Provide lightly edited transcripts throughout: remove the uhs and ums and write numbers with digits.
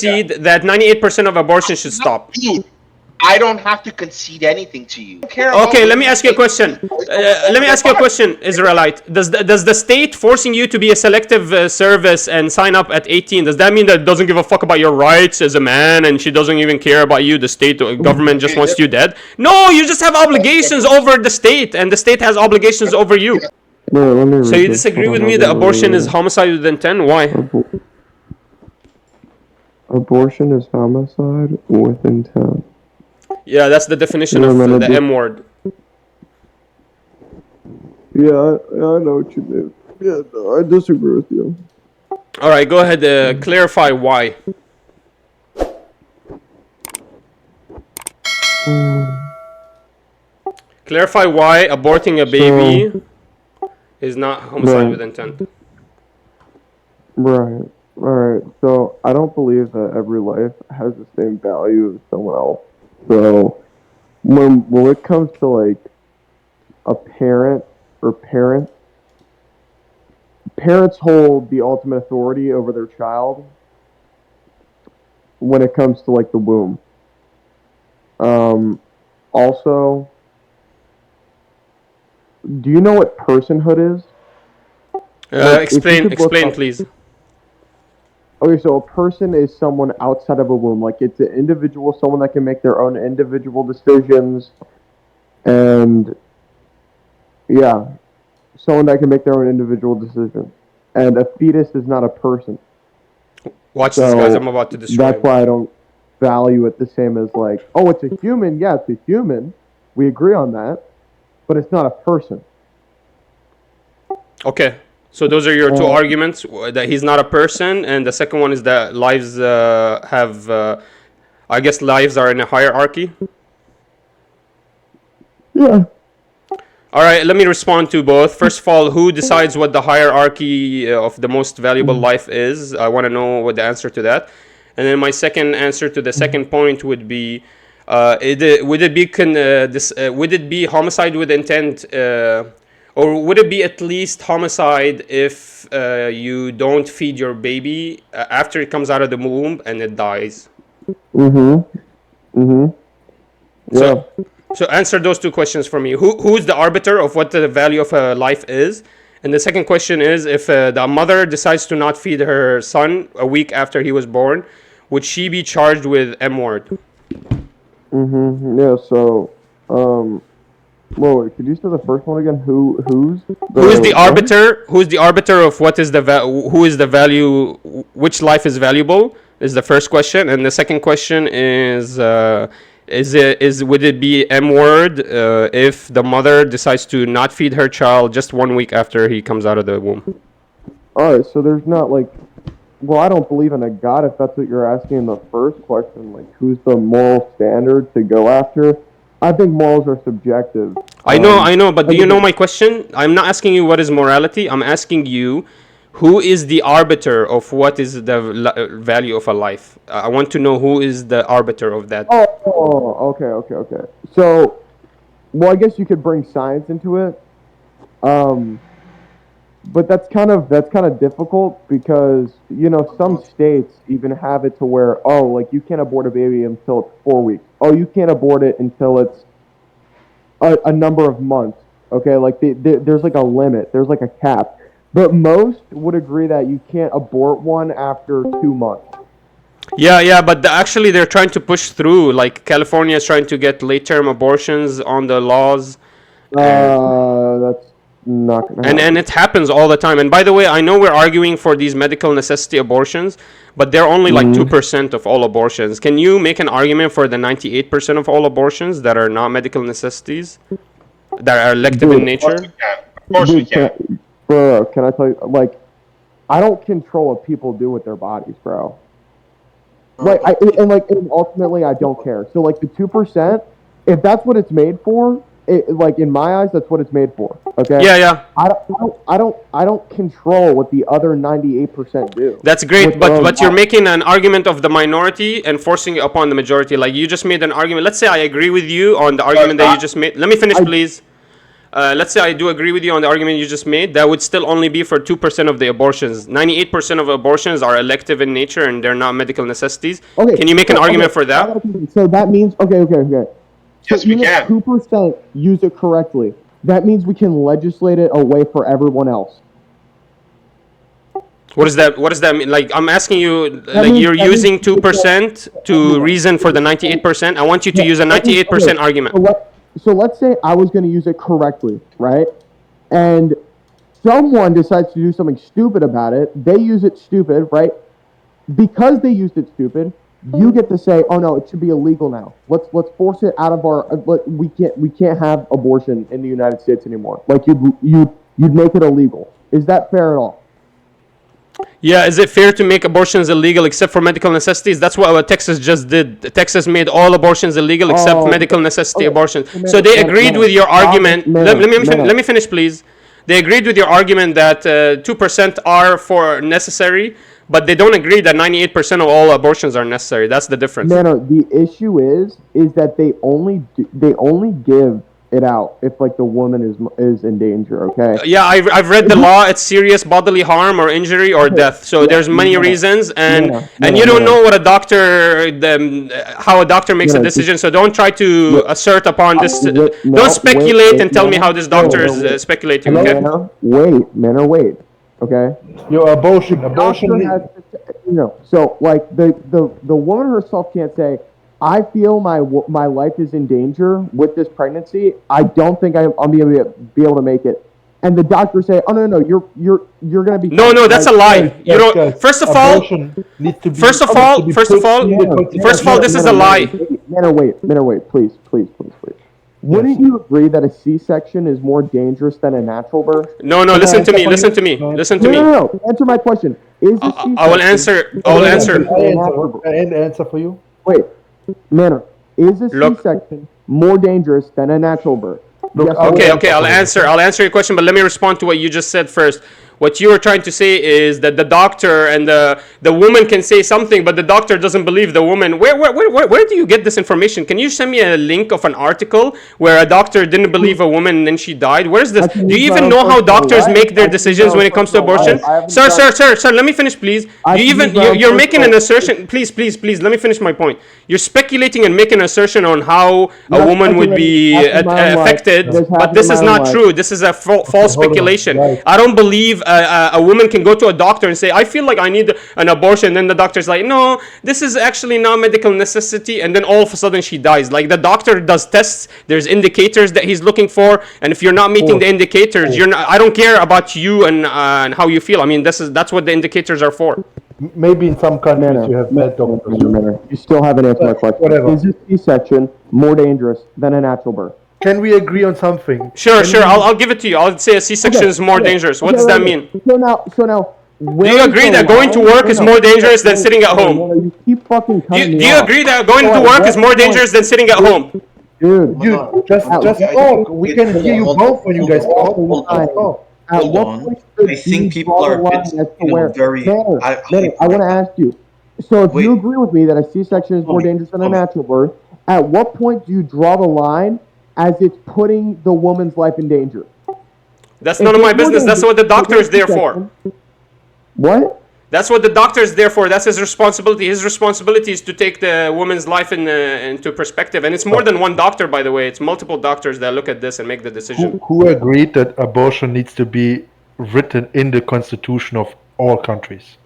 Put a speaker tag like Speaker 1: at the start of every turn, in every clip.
Speaker 1: concede that 98% of abortion should stop.
Speaker 2: Dude, I don't have to concede anything to you.
Speaker 1: Okay, let me ask you a question. Israelite. Does the state forcing you to be a selective service and sign up at 18, does that mean that it doesn't give a fuck about your rights as a man and she doesn't even care about you? The state government just wants you dead? No, you just have obligations over the state and the state has obligations over you.
Speaker 3: No,
Speaker 1: So you disagree with me that abortion is homicide with intent? Why?
Speaker 3: Abortion is homicide with intent.
Speaker 1: Yeah, that's the definition of the M word.
Speaker 3: Yeah, I know what you mean. Yeah, no, I disagree with you.
Speaker 1: All right, go ahead. Clarify why. Clarify why aborting a baby is not homicide with intent.
Speaker 3: Right. Alright, so I don't believe that every life has the same value as someone else. So when it comes to like a parent or parents hold the ultimate authority over their child when it comes to like the womb. Also, do you know what personhood is?
Speaker 1: Explain, please.
Speaker 3: Okay, so a person is someone outside of a womb. Like, it's an individual, someone that can make their own individual decisions. And, yeah, someone that can make their own individual decisions. And a fetus is not a person.
Speaker 1: Watch this, guys. I'm about to destroy
Speaker 3: That's why I don't value it the same as, like, oh, it's a human. Yeah, it's a human. We agree on that. But it's not a person.
Speaker 1: Okay. So those are your two arguments, that he's not a person, and the second one is that lives I guess lives are in a hierarchy?
Speaker 3: Yeah.
Speaker 1: All right, let me respond to both. First of all, who decides what the hierarchy of the most valuable life is? I want to know what the answer to that. And then my second answer to the second point would be, would it be homicide with intent, or would it be at least homicide if you don't feed your baby after it comes out of the womb and it dies?
Speaker 3: Yeah.
Speaker 1: So answer those two questions for me. Who's the arbiter of what the value of a life is? And the second question is, if the mother decides to not feed her son a week after he was born, would she be charged with M word?
Speaker 3: Yeah, so, whoa, could you say the first one again? Who's
Speaker 1: the arbiter? Who's the arbiter of what is the who is the value? Which life is valuable? Is the first question, and the second question is would it be M word if the mother decides to not feed her child just 1 week after he comes out of the womb?
Speaker 3: All right, so there's not like, well, I don't believe in a God if that's what you're asking in the first question. Like, who's the moral standard to go after? I think morals are subjective.
Speaker 1: I know, but do you know my question? I'm not asking you what is morality. I'm asking you, who is the arbiter of what is the value of a life? I want to know who is the arbiter of that.
Speaker 3: Oh, okay. So, well, I guess you could bring science into it. But that's kind of difficult because, you know, some states even have it to where, oh, like, you can't abort a baby until it's 4 weeks. Oh, you can't abort it until it's a number of months. Okay, like there's like a limit. There's like a cap. But most would agree that you can't abort one after 2 months.
Speaker 1: Yeah, but actually they're trying to push through. Like, California is trying to get late-term abortions on the laws.
Speaker 3: That's not gonna happen.
Speaker 1: And it happens all the time. And by the way, I know we're arguing for these medical necessity abortions, but they're only like 2% of all abortions. Can you make an argument for the 98% of all abortions that are not medical necessities, that are elective in nature?
Speaker 2: Of course we can.
Speaker 3: Bro, can I tell you, like, I don't control what people do with their bodies, bro. Like, and ultimately, I don't care. So, like, the 2%, if that's what it's made for, like, in my eyes, that's what it's made for. Okay.
Speaker 1: Yeah.
Speaker 3: I don't control what the other 98% do.
Speaker 1: That's great, but you're making an argument of the minority and forcing it upon the majority. Like, you just made an argument. Let's say I agree with you on the argument that you just made. Let me finish, please. let's say I do agree with you on the argument you just made, that would still only be for 2% of the abortions. 98% of abortions are elective in nature and they're not medical necessities.
Speaker 3: Okay.
Speaker 1: Can you make an argument for that?
Speaker 3: So that means okay.
Speaker 2: Yes, we can.
Speaker 3: 2% use it correctly. That means we can legislate it away for everyone else.
Speaker 1: What does that mean? Like, I'm asking you, you're
Speaker 3: that
Speaker 1: using
Speaker 3: means
Speaker 1: 2% to reason for the 98%. I want you to use a 98% argument.
Speaker 3: So let's say I was going to use it correctly, right? And someone decides to do something stupid about it. They use it stupid, right? Because they used it stupid, you get to say, "Oh no, it should be illegal now. Let's force it out of our. We can't have abortion in the United States anymore. Like you'd make it illegal. Is that fair at all?"
Speaker 1: Yeah, is it fair to make abortions illegal except for medical necessities? That's what Texas just did. Texas made all abortions illegal except medical necessity abortions. So they agreed with your argument. Let me finish, please. They agreed with your argument that 2% are for necessary, but they don't agree that 98% of all abortions are necessary. That's the difference.
Speaker 3: No. The issue is that they only give it out if like the woman is in danger. Okay.
Speaker 1: Yeah, I've read the law. It's serious bodily harm or injury or death. So there's many reasons, and you don't know what a doctor, how a doctor makes a decision. So don't try to assert upon this. Don't speculate and tell me how this doctor is speculating. Okay.
Speaker 3: Wait. Okay.
Speaker 4: Your abortion.
Speaker 3: So like the woman herself can't say, "I feel my life is in danger with this pregnancy. I don't think I'm going to be able to make it." And the doctor say, "Oh no, you're going to be."
Speaker 1: No, that's a lie. You don't. First of all, this is a lie.
Speaker 3: Wait, please. Wouldn't you agree that a C-section is more dangerous than a natural birth?
Speaker 1: No, listen to me.
Speaker 3: No. Answer my question. Is a C-section?
Speaker 1: I will answer.
Speaker 4: And answer for you.
Speaker 3: Wait, Manor, is a C-section more dangerous than a natural birth?
Speaker 4: Look,
Speaker 1: yes, okay. I'll answer your question, but let me respond to what you just said first. What you were trying to say is that the doctor and the woman can say something, but the doctor doesn't believe the woman. Where do you get this information? Can you send me a link of an article where a doctor didn't believe a woman and then she died? Where is this? Do you even know how doctors make their decisions when it comes to abortion? Sir, let me finish, please. You're making an assertion. Please, let me finish my point. You're speculating and making an assertion on how a woman would be affected, but this is not true. This is a false speculation. I don't believe a woman can go to a doctor and say, "I feel like I need an abortion," and then the doctor's like, "No, this is actually not medical necessity," and then all of a sudden she dies. Like, the doctor does tests, there's indicators that he's looking for, and if you're not meeting the indicators, I don't care about you and how you feel. I mean, that's what the indicators are for.
Speaker 4: Maybe in some countries you have bad doctors.
Speaker 3: You still haven't answered my question.
Speaker 4: Whatever.
Speaker 3: Is a C-section more dangerous than a natural birth?
Speaker 4: Can we agree on something?
Speaker 1: Sure. I'll give it to you. I'll say a C-section is more dangerous. What does that mean?
Speaker 3: So now,
Speaker 1: do you agree that going to work is more dangerous than sitting at home?
Speaker 3: You keep fucking cutting me
Speaker 1: Do you
Speaker 3: off.
Speaker 1: agree that going to work is more dangerous than sitting at home?
Speaker 3: Dude,
Speaker 4: just talk. We can hear you both when you guys talk.
Speaker 5: Hold on. I think people are a bit, very...
Speaker 3: I want to ask you. So if you agree with me that a C-section is more dangerous than a natural birth, at what point do you draw the line as it's putting the woman's life in danger?
Speaker 1: That's none of my business. That's what the doctor is there for.
Speaker 3: What?
Speaker 1: That's what the doctor is there for. That's his responsibility. His responsibility is to take the woman's life into perspective. And it's more than one doctor, by the way. It's multiple doctors that look at this and make the decision.
Speaker 4: Who agreed that abortion needs to be written in the constitution of all countries?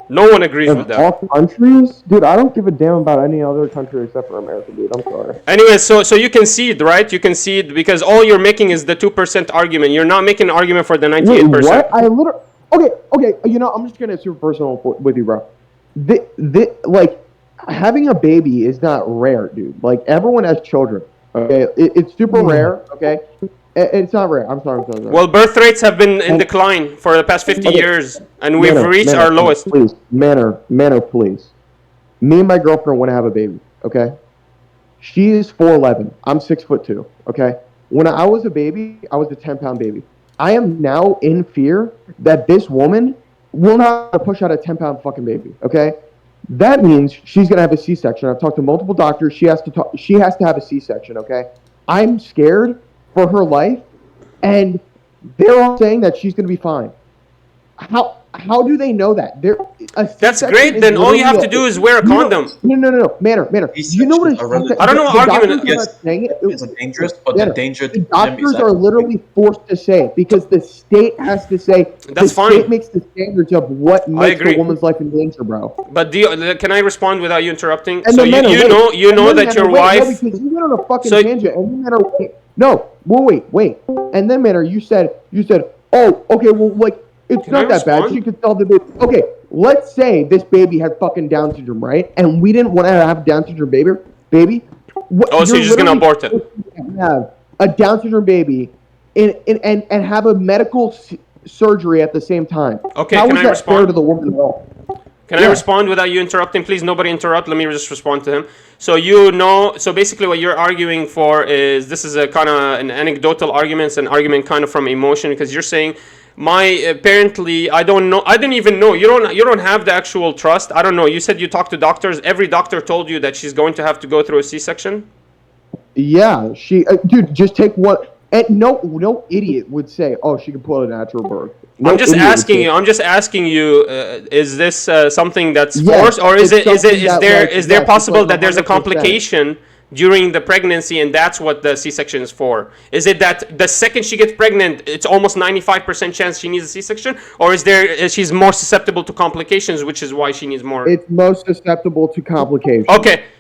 Speaker 1: No one agrees with that.
Speaker 3: All countries? Dude, I don't give a damn about any other country except for America, dude. I'm sorry.
Speaker 1: Anyway, so you concede, right? You concede because all you're making is the 2% argument. You're not making an argument for the 98%.
Speaker 3: Wait, what? I literally... Okay. You know, I'm just gonna get super personal with you, bro. Like, having a baby is not rare, dude. Like, everyone has children. Okay, it's super rare. Okay, it's not rare. I'm sorry.
Speaker 1: Well, birth rates have been in decline for the past 50 years, and we've reached our lowest.
Speaker 3: Please, Manor, please. Me and my girlfriend want to have a baby. Okay, she is 4'11". I'm 6'2". Okay, when I was a baby, I was a 10-pound baby. I am now in fear that this woman will not push out a 10-pound fucking baby. Okay, that means she's gonna have a C-section. I've talked to multiple doctors. She has to have a C-section. Okay, I'm scared for her life and they're all saying that she's going to be fine. How do they know that?
Speaker 1: That's great. Then all you have to do is wear a condom.
Speaker 3: No. Manner. You know what?
Speaker 1: I don't know what argument.
Speaker 5: Yes, it's dangerous, but the danger.
Speaker 3: The doctors are literally forced to say it because the state has to say.
Speaker 1: That's fine.
Speaker 3: The state makes the standards of what makes a woman's life in danger, bro.
Speaker 1: But can I respond without you interrupting?
Speaker 3: And
Speaker 1: so
Speaker 3: you
Speaker 1: know that your wife.
Speaker 3: No, because you went on a fucking tangent, and wait. And then, Manner, you said, oh, okay, well, like. It's not that bad. She could tell the baby. Okay, let's say this baby had fucking Down syndrome, right? And we didn't want to have a Down syndrome baby.
Speaker 1: So you're just gonna abort it?
Speaker 3: Have a Down syndrome baby, and have a medical surgery at the same time.
Speaker 1: Okay,
Speaker 3: how
Speaker 1: can
Speaker 3: is
Speaker 1: I
Speaker 3: that
Speaker 1: respond?
Speaker 3: fair to the woman at all?
Speaker 1: Can I respond without you interrupting? Please, nobody interrupt. Let me just respond to him. So basically what you're arguing for is, this is a kind of an anecdotal argument, it's an argument kind of from emotion, because you're saying, apparently, I don't know, I didn't even know, you don't have the actual trust. I don't know, you said you talked to doctors. Every doctor told you that she's going to have to go through a C-section?
Speaker 3: Yeah, dude, just take one. And no idiot would say, "Oh, she can pull a natural birth."
Speaker 1: I'm just asking you. Is this something that's forced, or is there possible that there's a complication during the pregnancy, and that's what the C-section is for? Is it that the second she gets pregnant, it's almost 95% chance she needs a C-section, or is she's more susceptible to complications, which is why she needs more?
Speaker 3: It's most susceptible to complications.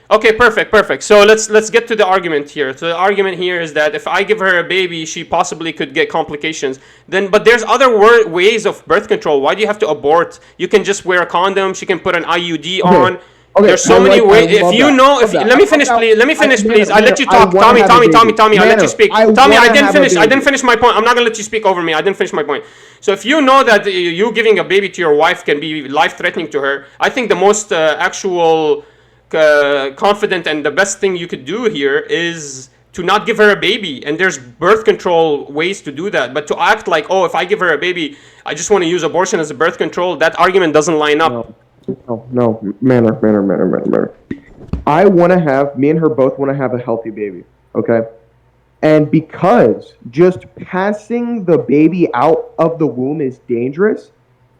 Speaker 1: Okay, perfect. So let's get to the argument here. So the argument here is that if I give her a baby, she possibly could get complications. But there's other ways of birth control. Why do you have to abort? You can just wear a condom. She can put an IUD on. Okay, there's so many ways. If you know, let me finish, please. I let you talk, Tommy. I let you speak. Tommy, I didn't finish my point. I'm not gonna let you speak over me. I didn't finish my point. So if you know that you giving a baby to your wife can be life-threatening to her, I think the most actual confident and the best thing you could do here is to not give her a baby, and there's birth control ways to do that. But to act like, oh, if I give her a baby, I just want to use abortion as a birth control, that argument doesn't line up.
Speaker 3: No, manner. Me and her both want to have a healthy baby, okay? And because just passing the baby out of the womb is dangerous,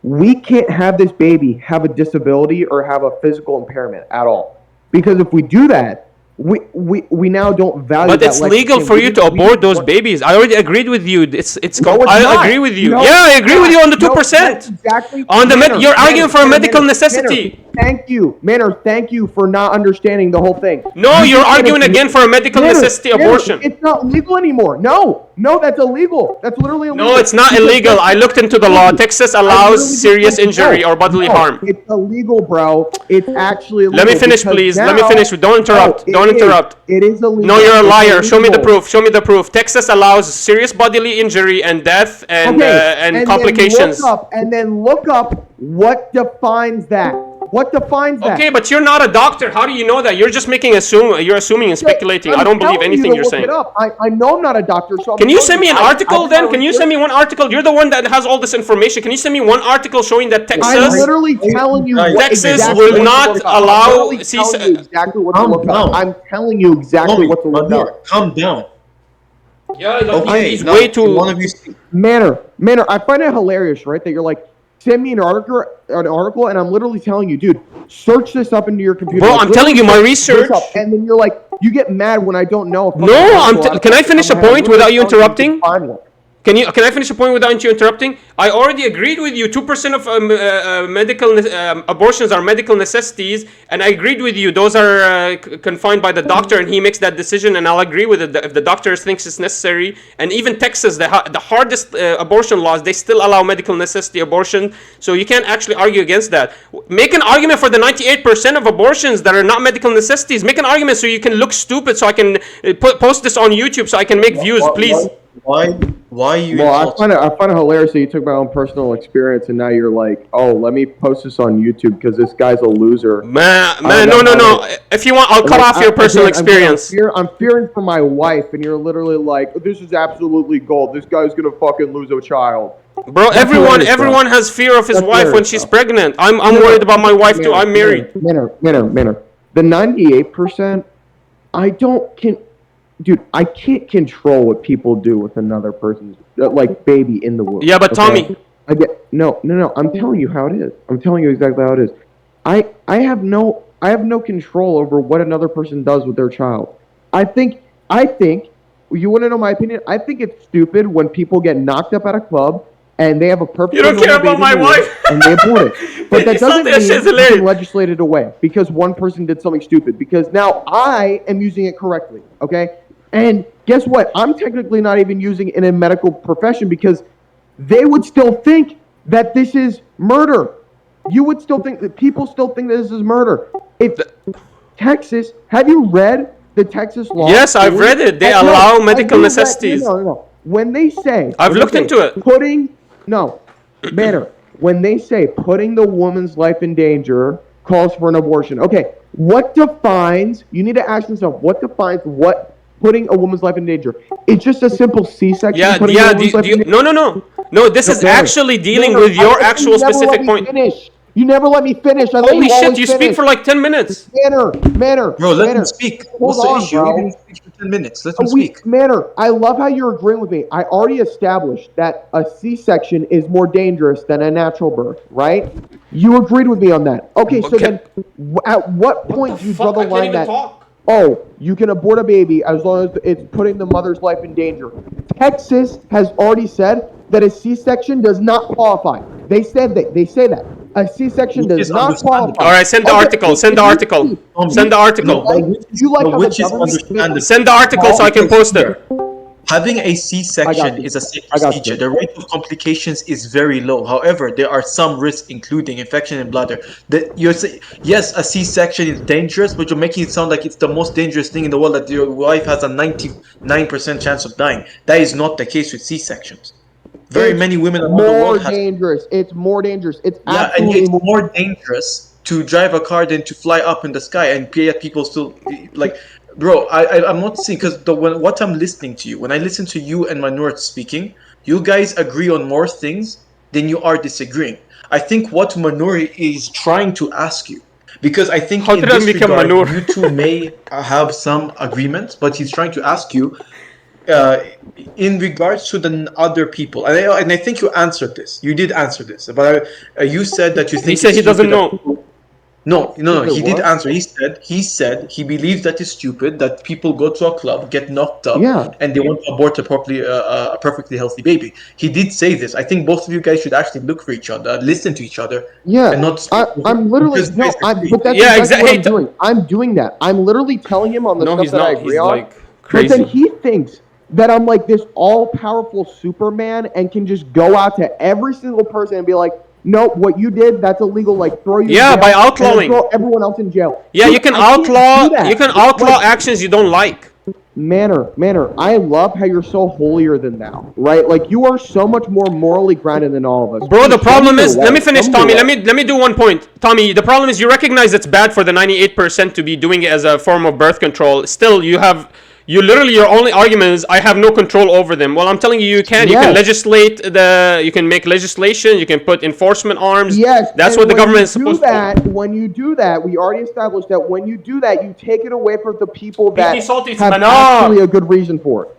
Speaker 3: we can't have this baby have a disability or have a physical impairment at all. Because if we do that, we now don't value.
Speaker 1: But it's legal for you to abort those babies. I already agreed with you. I agree with you. I agree with you on the 2%.
Speaker 3: Exactly.
Speaker 1: On the you're arguing for a medical necessity.
Speaker 3: Thank you, Thank you for not understanding the whole thing.
Speaker 1: No, you're arguing again for a medical necessity abortion.
Speaker 3: It's not legal anymore. No, that's illegal. That's literally illegal.
Speaker 1: No, it's not illegal. I looked into the law. Texas allows serious injury or bodily harm.
Speaker 3: It's illegal, bro. It's actually illegal.
Speaker 1: Let me finish, please. Let me finish. Don't interrupt. Don't interrupt.
Speaker 3: It is illegal.
Speaker 1: No, you're a liar. Show me the proof. Texas allows serious bodily injury and death and complications.
Speaker 3: And then look up what defines that. What defines that?
Speaker 1: Okay, but you're not a doctor. How do you know that? You're just you're assuming and speculating. I don't believe anything you're saying.
Speaker 3: I know I'm not a doctor, so
Speaker 1: can you send me an article then? Can you send me one article? You're the one that has all this information. Can you send me one article showing that Texas?
Speaker 3: I'm literally telling you
Speaker 1: Texas will not allow
Speaker 3: exactly what to look up. I'm telling you exactly what to look up.
Speaker 5: Calm down.
Speaker 1: Yeah, he's way too.
Speaker 3: Manner. I find it hilarious, right? That you're like, send me an article, and I'm literally telling you, dude, search this up into your computer.
Speaker 1: Bro, I'm telling you my research.
Speaker 3: And then you're like, you get mad when I don't know.
Speaker 1: Can I finish a point without you interrupting? Can I finish a point without you interrupting? I already agreed with you. 2% of medical abortions are medical necessities, and I agreed with you. Those are confined by the doctor, and he makes that decision, and I'll agree with it if the doctor thinks it's necessary. And even Texas, the hardest abortion laws, they still allow medical necessity abortion, so you can't actually argue against that. Make an argument for the 98% of abortions that are not medical necessities. Make an argument so you can look stupid, so I can post this on YouTube so I can make views, please.
Speaker 5: Why you?
Speaker 3: Well, I find it hilarious that you took my own personal experience and now you're like, oh, let me post this on YouTube because this guy's a loser.
Speaker 1: Man, no. If you want, I'll cut off your personal experience.
Speaker 3: I'm fearing for my wife, and you're literally like, this is absolutely gold. This guy's gonna fucking lose a child.
Speaker 1: Bro, everyone has fear of his wife when she's pregnant. I'm worried about my wife too. I'm married.
Speaker 3: Manner. The 98%, dude, I can't control what people do with another person's like baby in the womb.
Speaker 1: Yeah, but
Speaker 3: okay?
Speaker 1: Tommy,
Speaker 3: I get no. I'm telling you how it is. I'm telling you exactly how it is. I have no control over what another person does with their child. I think you want to know my opinion? I think it's stupid when people get knocked up at a club and they have a perfectly
Speaker 1: you don't care
Speaker 3: normal
Speaker 1: about
Speaker 3: baby
Speaker 1: my
Speaker 3: in the womb
Speaker 1: wife.
Speaker 3: and they abort it. But that doesn't
Speaker 1: That
Speaker 3: mean
Speaker 1: shit's
Speaker 3: you
Speaker 1: hilarious.
Speaker 3: can legislate it away because one person did something stupid. Because now I am using it correctly, okay? And guess what? I'm technically not even using it in a medical profession because they would still think that this is murder. You would still think that people still think that this is murder. If Texas, have you read the Texas law?
Speaker 1: Yes, I've read it. They allow medical necessities.
Speaker 3: No. When they say
Speaker 1: I've
Speaker 3: when
Speaker 1: looked
Speaker 3: they say
Speaker 1: into it.
Speaker 3: Putting Manner. When they say putting the woman's life in danger calls for an abortion. Okay, what defines? You need to ask yourself what defines what putting a woman's life in danger. It's just a simple C-section.
Speaker 1: Yeah,
Speaker 3: putting
Speaker 1: yeah.
Speaker 3: a woman's life in danger?
Speaker 1: No. This is
Speaker 3: Manner.
Speaker 1: actually dealing
Speaker 3: Manner,
Speaker 1: with your
Speaker 3: I-
Speaker 1: actual
Speaker 3: you never let
Speaker 1: specific
Speaker 3: me
Speaker 1: point.
Speaker 3: Finish. You never let me finish. I let
Speaker 1: Holy
Speaker 3: you
Speaker 1: shit!
Speaker 3: always
Speaker 1: You speak
Speaker 3: finish.
Speaker 1: for like 10 minutes.
Speaker 3: Manner.
Speaker 5: Bro, let
Speaker 3: Manner.
Speaker 5: him speak.
Speaker 3: Hold
Speaker 5: What's the
Speaker 3: on,
Speaker 5: issue?
Speaker 3: bro.
Speaker 5: He didn't speak for 10 minutes. Let him speak.
Speaker 3: Manner, I love how you're agreeing with me. I already established that a C-section is more dangerous than a natural birth, right? You agreed with me on that. Okay, so then at what point do you draw the line that, you can abort a baby as long as it's putting the mother's life in danger? Texas has already said that a C-section does not qualify. They say that. A C-section
Speaker 5: Which
Speaker 3: does
Speaker 5: is
Speaker 3: not
Speaker 5: understandable.
Speaker 3: qualify.
Speaker 1: All right, send the article. Send the article. Send the article.
Speaker 3: You like how the
Speaker 5: which is
Speaker 3: government
Speaker 5: understandable.
Speaker 1: Send the article so I can post it.
Speaker 5: Having a
Speaker 3: I got
Speaker 5: C-section
Speaker 3: you.
Speaker 5: is a safe
Speaker 3: I got
Speaker 5: procedure.
Speaker 3: you.
Speaker 5: The rate of complications is very low. However, there are some risks, including infection in bladder. Yes, a C-section is dangerous, but you're making it sound like it's the most dangerous thing in the world, that your wife has a 99% chance of dying. That is not the case with C-sections. Very many women around the world have.
Speaker 3: It's more dangerous. It's
Speaker 5: Yeah, and
Speaker 3: absolutely
Speaker 5: it's more dangerous to drive a car than to fly up in the sky, and yet people still like. Bro, I'm not saying, because what I'm listening to you, when I listen to you and Manur speaking, you guys agree on more things than you are disagreeing. I think what Manur is trying to ask you, because I think
Speaker 1: How
Speaker 5: in
Speaker 1: did I
Speaker 5: this
Speaker 1: become
Speaker 5: regard
Speaker 1: Manur?
Speaker 5: you two may have some agreements, but he's trying to ask you uh, in regards to the other people, and I think you answered this. You did answer this, but you said that you think
Speaker 1: He said
Speaker 5: it's
Speaker 1: he doesn't
Speaker 5: stupid that
Speaker 1: know.
Speaker 5: people. No.
Speaker 3: Wait,
Speaker 5: He did
Speaker 3: what?
Speaker 5: answer. He said he believes that it's stupid that people go to a club, get knocked up,
Speaker 3: Yeah.
Speaker 5: and they want to abort a perfectly healthy baby. He did say this. I think both of you guys should actually look for each other, listen to each other,
Speaker 3: Yeah.
Speaker 5: and not speak.
Speaker 3: I'm literally
Speaker 5: because you guys agree.
Speaker 3: but that's
Speaker 1: Yeah,
Speaker 3: exactly what I'm
Speaker 1: exactly.
Speaker 3: doing. I'm doing that. I'm literally telling him on the
Speaker 1: No,
Speaker 3: stuff
Speaker 1: he's
Speaker 3: that I
Speaker 1: not.
Speaker 3: agree
Speaker 1: He's
Speaker 3: on.
Speaker 1: like
Speaker 3: But then
Speaker 1: crazy.
Speaker 3: he thinks that I'm like this all-powerful Superman and can just go out to every single person and be like, nope, what you did, that's illegal. Like throw you
Speaker 1: Yeah,
Speaker 3: in jail
Speaker 1: by
Speaker 3: and then
Speaker 1: outlawing.
Speaker 3: throw everyone else in jail.
Speaker 1: Yeah,
Speaker 3: Dude,
Speaker 1: you can
Speaker 3: I can't
Speaker 1: outlaw.
Speaker 3: do that.
Speaker 1: You can outlaw
Speaker 3: Like,
Speaker 1: actions you don't like.
Speaker 3: Manner. I love how you're so holier than thou, right? Like you are so much more morally grounded than all of us.
Speaker 1: Bro, the
Speaker 3: Please,
Speaker 1: problem
Speaker 3: show
Speaker 1: is,
Speaker 3: your
Speaker 1: let me
Speaker 3: way.
Speaker 1: finish,
Speaker 3: Show
Speaker 1: Tommy.
Speaker 3: your
Speaker 1: Let
Speaker 3: way.
Speaker 1: me do one point. Tommy, the problem is you recognize it's bad for the 98% to be doing it as a form of birth control. Still, your only argument is I have no control over them. Well, I'm telling you, you can. You can
Speaker 3: Yes.
Speaker 1: legislate you can make legislation. You can put enforcement arms.
Speaker 3: Yes,
Speaker 1: That's
Speaker 3: and
Speaker 1: what the
Speaker 3: when
Speaker 1: government
Speaker 3: you
Speaker 1: is supposed to do.
Speaker 3: When you do that, we already established that when you do that, you take it away from the people that
Speaker 1: BT salty, it's
Speaker 3: have
Speaker 1: banana.
Speaker 3: actually a good reason for it.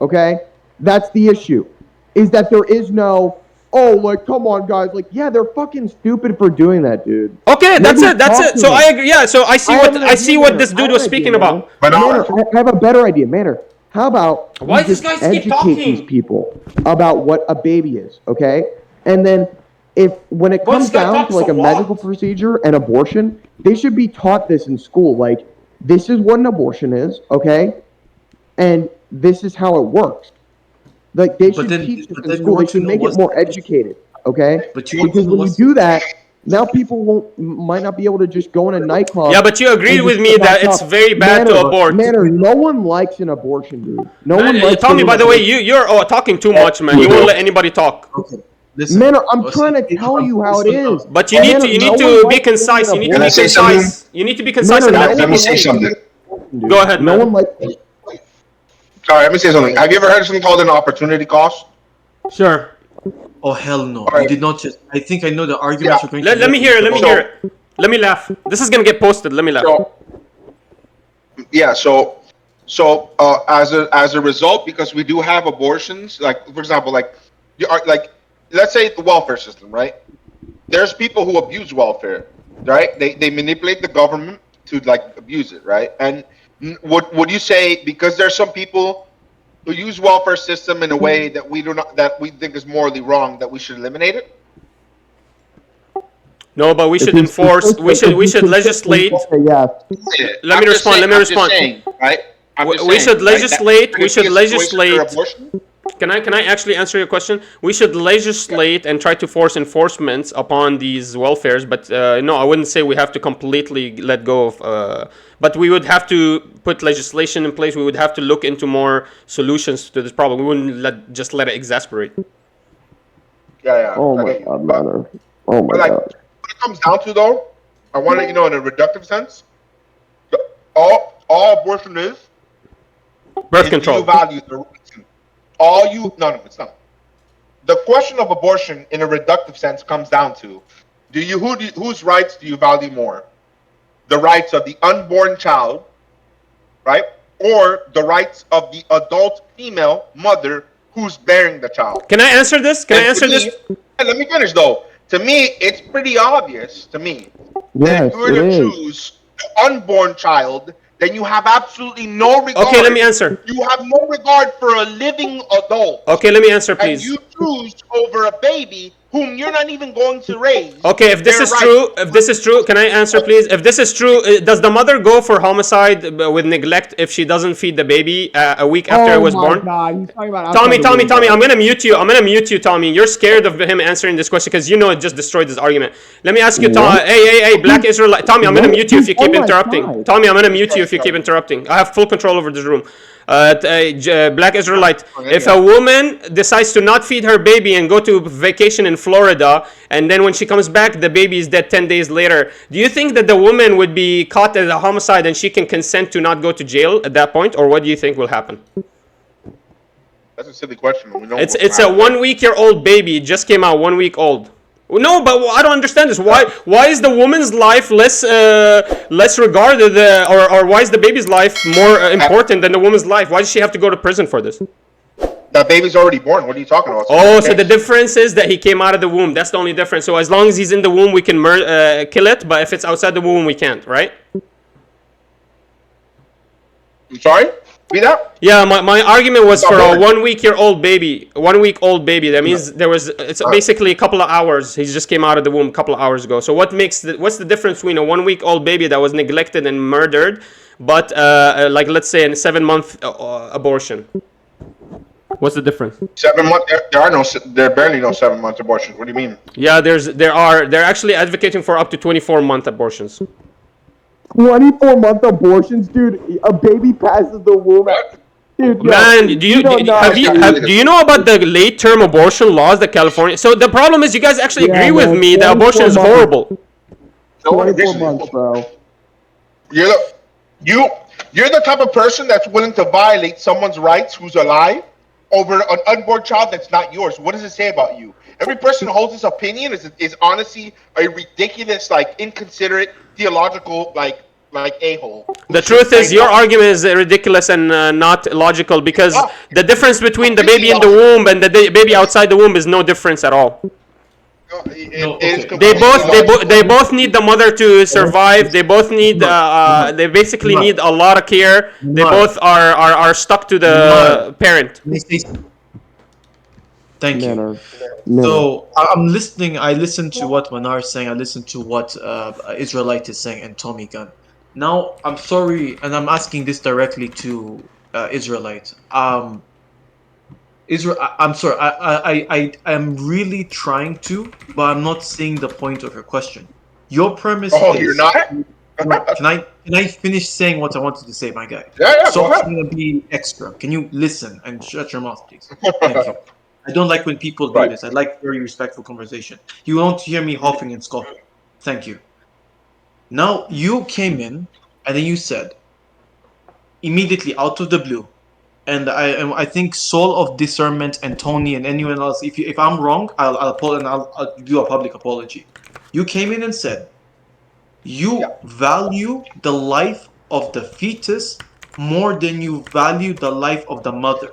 Speaker 3: Okay, that's the issue. Is that there is no, like come on guys, like yeah, they're fucking stupid for doing that, dude.
Speaker 1: Okay, that's
Speaker 3: Maybe
Speaker 1: it. That's
Speaker 3: talk
Speaker 1: it.
Speaker 3: to
Speaker 1: So
Speaker 3: them.
Speaker 1: I agree. Yeah. So I see
Speaker 3: I have an
Speaker 1: I see
Speaker 3: idea,
Speaker 1: what
Speaker 3: Manor.
Speaker 1: this
Speaker 3: I
Speaker 1: dude
Speaker 3: have
Speaker 1: was
Speaker 3: an idea,
Speaker 1: speaking
Speaker 3: Manor.
Speaker 1: about.
Speaker 3: Manor, I have a better idea, Manor. How about
Speaker 1: Why
Speaker 3: we
Speaker 1: is this
Speaker 3: just
Speaker 1: guy keep
Speaker 3: educate these
Speaker 1: talking?
Speaker 3: people about what a baby is, okay? And then when it
Speaker 1: Why
Speaker 3: comes
Speaker 1: this guy
Speaker 3: down
Speaker 1: talks
Speaker 3: to like
Speaker 1: a
Speaker 3: a medical
Speaker 1: lot?
Speaker 3: procedure and abortion, they should be taught this in school. Like this is what an abortion is, okay? And this is how it works. Like they should teach this in
Speaker 5: You
Speaker 3: school. They
Speaker 5: want to
Speaker 3: should
Speaker 5: know
Speaker 3: make it
Speaker 5: what's
Speaker 3: more
Speaker 5: the issue.
Speaker 3: educated, okay?
Speaker 5: But you want to
Speaker 3: Because
Speaker 5: know
Speaker 3: when you
Speaker 5: what's
Speaker 3: do that, now people might not be able to just go in a nightclub.
Speaker 1: Yeah, but you agreed
Speaker 3: and
Speaker 1: with
Speaker 3: just
Speaker 1: me
Speaker 3: get
Speaker 1: that
Speaker 3: knocked
Speaker 1: it's
Speaker 3: up.
Speaker 1: very bad to abort.
Speaker 3: No one likes an abortion, dude. No one likes.
Speaker 1: Tommy, by the way,
Speaker 3: abortion.
Speaker 1: you're talking too much, man. You won't let anybody talk.
Speaker 5: Okay, listen.
Speaker 3: Manor, I'm trying to tell you how it is.
Speaker 1: But you need to be concise. You need to
Speaker 2: Can I
Speaker 1: be
Speaker 2: say something?
Speaker 1: concise. You need to be concise
Speaker 3: Manor,
Speaker 1: and
Speaker 3: no
Speaker 1: let
Speaker 2: Let me
Speaker 3: one
Speaker 2: say
Speaker 3: likes
Speaker 2: something.
Speaker 3: abortion,
Speaker 1: Go ahead,
Speaker 3: No
Speaker 1: man.
Speaker 3: one likes.
Speaker 2: All right, let me say something. Have you ever heard of something called an opportunity cost?
Speaker 1: Sure.
Speaker 5: Oh hell no!
Speaker 2: Alright.
Speaker 5: You did not just. I think I know the arguments
Speaker 2: Yeah.
Speaker 5: you're going to.
Speaker 1: Let me
Speaker 5: make.
Speaker 1: hear it. Let me hear it. Let me laugh. This is gonna get posted. Let me laugh.
Speaker 2: So, yeah, so So as a result, because we do have abortions, like for example, like you are like let's say the welfare system, right? There's people who abuse welfare, right? They manipulate the government to like abuse it, right? And would you say because there's some people who use welfare system in a way that we do not that we think is morally wrong that we should eliminate it?
Speaker 1: No, but we
Speaker 3: If
Speaker 1: should
Speaker 3: you
Speaker 1: enforce.
Speaker 3: consistently-
Speaker 1: We should legislate.
Speaker 3: Okay, yes.
Speaker 1: Let me respond. Let me
Speaker 2: I'm
Speaker 1: respond.
Speaker 2: Just saying, right? I'm just
Speaker 1: We
Speaker 2: saying,
Speaker 1: should
Speaker 2: right,
Speaker 1: legislate.
Speaker 2: that
Speaker 1: We
Speaker 2: could
Speaker 1: should
Speaker 2: be a situation for
Speaker 1: legislate.
Speaker 2: abortion.
Speaker 1: Can I actually answer your question? We should legislate and try to force enforcements upon these welfares, but no, I wouldn't say we have to completely let go of. But we would have to put legislation in place. We would have to look into more solutions to this problem. We wouldn't just let it exasperate.
Speaker 2: Yeah.
Speaker 3: Oh
Speaker 2: I
Speaker 3: my
Speaker 2: get you.
Speaker 3: god, man. Oh my
Speaker 2: But like,
Speaker 3: god.
Speaker 2: what it comes down to, though, I want to, in a reductive sense, all abortion is
Speaker 1: Birth
Speaker 2: do
Speaker 1: control.
Speaker 2: you value the reason? No, it's not. The question of abortion, in a reductive sense, comes down to, whose rights do you value more? The rights of the unborn child, right, or the rights of the adult female mother who's bearing the child?
Speaker 1: Can I answer this? Can I
Speaker 2: And
Speaker 1: answer
Speaker 2: to me-
Speaker 1: this?
Speaker 2: Let me finish though. To me, it's pretty obvious to me that
Speaker 3: Yes,
Speaker 2: if you were
Speaker 3: it
Speaker 2: to
Speaker 3: is.
Speaker 2: choose the unborn child, then you have absolutely no regard.
Speaker 1: Okay, let me answer.
Speaker 2: You have no regard for a living adult.
Speaker 1: Okay, let me answer,
Speaker 2: And
Speaker 1: please.
Speaker 2: you choose over a baby whom you're not even going to raise.
Speaker 1: Okay, if this
Speaker 2: their
Speaker 1: is
Speaker 2: rights.
Speaker 1: true, can I answer, please? If this is true, does the mother go for homicide with neglect if she doesn't feed the baby a week after it was born?
Speaker 3: God, he's talking about
Speaker 1: Tommy, I'm gonna mute you. Tommy. You're scared of him answering this question because you know it just destroyed his argument. Let me ask you, Tommy. Hey, Black Israelite. Tommy, I'm gonna mute you if you keep
Speaker 3: On my
Speaker 1: interrupting.
Speaker 3: side.
Speaker 1: Tommy, I'm gonna mute you if you keep interrupting. I have full control over this room. Black Israelite. If a woman decides to not feed her baby and go to vacation in Florida, and then when she comes back, the baby is dead 10 days later, do you think that the woman would be caught as a homicide and she can consent to not go to jail at that point, or what do you think will happen?
Speaker 2: That's a silly question. We know
Speaker 1: It's
Speaker 2: what's
Speaker 1: a
Speaker 2: happening.
Speaker 1: 1 week year old baby. It just came out 1 week old. No, but I don't understand this. Why is the woman's life less regarded, or why is the baby's life more important than the woman's life? Why does she have to go to prison for this?
Speaker 2: That baby's already born. What are you talking about?
Speaker 1: Oh, so the difference is that he came out of the womb. That's the only difference. So as long as he's in the womb, we can kill it. But if it's outside the womb, we can't, right?
Speaker 2: I'm sorry? Read that?
Speaker 1: Yeah, my argument was for a
Speaker 2: born.
Speaker 1: 1 week year old baby. 1 week old baby. That means it's basically a couple of hours. He just came out of the womb a couple of hours ago. So what's the difference between a 1 week old baby that was neglected and murdered, but like let's say a 7 month abortion? What's the difference?
Speaker 2: 7 months. There are barely no 7 months abortions. What do you mean?
Speaker 1: Yeah, they're actually advocating for up to 24-month abortions.
Speaker 3: 24-month abortions, dude. A baby passes the womb. Dude,
Speaker 1: Man,
Speaker 3: yo,
Speaker 1: do you
Speaker 3: don't know.
Speaker 1: do you know about the late term abortion laws that California? So the problem is, you guys actually
Speaker 3: Yeah,
Speaker 1: agree with
Speaker 3: man,
Speaker 1: me that abortion is
Speaker 3: 24 months.
Speaker 1: horrible.
Speaker 2: No,
Speaker 3: 24 months, bro.
Speaker 2: You're the type of person that's willing to violate someone's rights who's alive over an unborn child that's not yours. What does it say about you? Every person who holds this opinion is honestly a ridiculous, like inconsiderate, theological, like a-hole.
Speaker 1: The truth is, your argument is ridiculous and not logical, because the difference between the baby in the womb and the baby outside the womb is no difference at all. They both need the mother to survive. They both need they basically need a lot of care. They both are stuck to the parent.
Speaker 5: Thank you.
Speaker 3: Manner.
Speaker 5: So I'm listening. I listened to what Manar is saying. I listened to what Israelite is saying and Tommy Gunn. Now I'm sorry, and I'm asking this directly to Israelite. I'm sorry. I am really trying to, but I'm not seeing the point of your question. Your premise is.
Speaker 2: You're not?
Speaker 5: Can I finish saying what I wanted to say, my guy?
Speaker 2: Yeah,
Speaker 5: So
Speaker 2: go ahead.
Speaker 5: I'm gonna be extra. Can you listen and shut your mouth, please? Thank you. I don't like when people do
Speaker 2: Right.
Speaker 5: this. I like very respectful conversation. You won't hear me huffing and scoffing. Thank you. Now you came in and then you said immediately out of the blue, and I think Soul of Discernment and Tony and anyone else, if I'm wrong, I'll do a public apology. You came in and said you value the life of the fetus more than you value the life of the mother.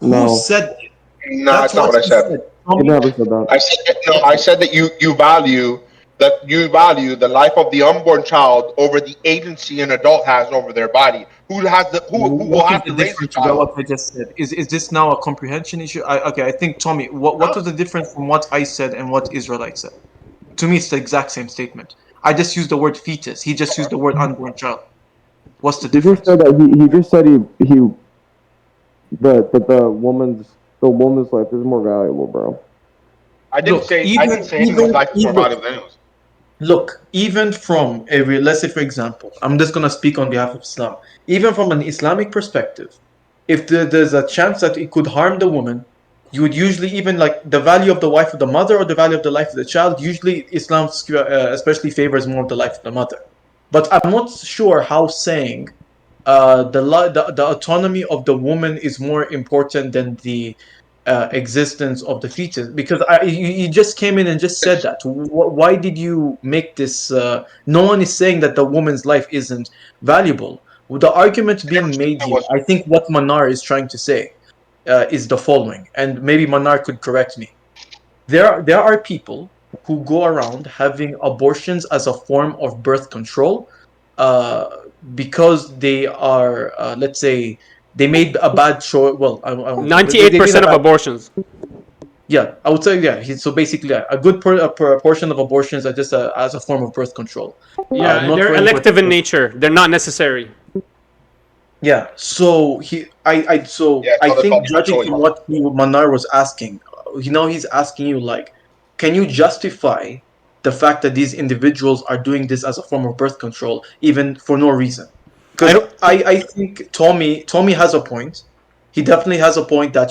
Speaker 5: Who
Speaker 3: No.
Speaker 5: said it?
Speaker 2: No,
Speaker 5: That's
Speaker 2: that's not what I
Speaker 5: he
Speaker 2: said.
Speaker 5: said.
Speaker 3: He never said that.
Speaker 2: I said that you value the life of the unborn child over the agency an adult has over their body. Who will
Speaker 5: What is
Speaker 2: have
Speaker 5: the
Speaker 2: to raise the
Speaker 5: difference about
Speaker 2: child?
Speaker 5: what I just said? Is this now a comprehension issue? Okay, I think Tommy, what was the difference from what I said and what Israelite said? To me, it's the exact same statement. I just used the word fetus. He just used the word unborn child. What's the
Speaker 3: He just
Speaker 5: difference?
Speaker 3: said that he just said he that the woman's life is more valuable, bro.
Speaker 2: I didn't
Speaker 5: Look,
Speaker 2: say anyone's life is more valuable than anyone's.
Speaker 5: look, even from let's say, for example, I'm just gonna speak on behalf of Islam. Even from an Islamic perspective, if there's a chance that it could harm the woman, you would usually, even like the value of the wife of the mother or the value of the life of the child. Usually, Islam especially favors more of the life of the mother. But I'm not sure how saying the autonomy of the woman is more important than the existence of the fetus, because you just came in and just said that. Why did you make this? No one is saying that the woman's life isn't valuable. The argument
Speaker 2: I never
Speaker 5: being
Speaker 2: said
Speaker 5: made
Speaker 2: that
Speaker 5: here,
Speaker 2: was.
Speaker 5: I think what Manar is trying to say is the following, and maybe Manar could correct me. There are people who go around having abortions as a form of birth control, uh, because they are, let's say, they made a bad choice. Well, I won't say they made a
Speaker 1: 98% of
Speaker 5: bad.
Speaker 1: abortions.
Speaker 5: Yeah, I would say, yeah. So basically, yeah, a good portion of abortions are just as a form of birth control,
Speaker 1: Yeah,
Speaker 5: not
Speaker 1: they're
Speaker 5: for any
Speaker 1: elective in
Speaker 5: particular.
Speaker 1: nature. They're not necessary.
Speaker 5: Yeah. So
Speaker 2: Yeah,
Speaker 5: I
Speaker 2: so they're
Speaker 5: think
Speaker 2: called
Speaker 5: judging
Speaker 2: pro-choice.
Speaker 5: from what Manar was asking, he's asking you like, can you justify the fact that these individuals are doing this as a form of birth control, even for no reason?
Speaker 1: I
Speaker 5: Because
Speaker 1: don't.
Speaker 5: I think Tommy has a point. He definitely has a point that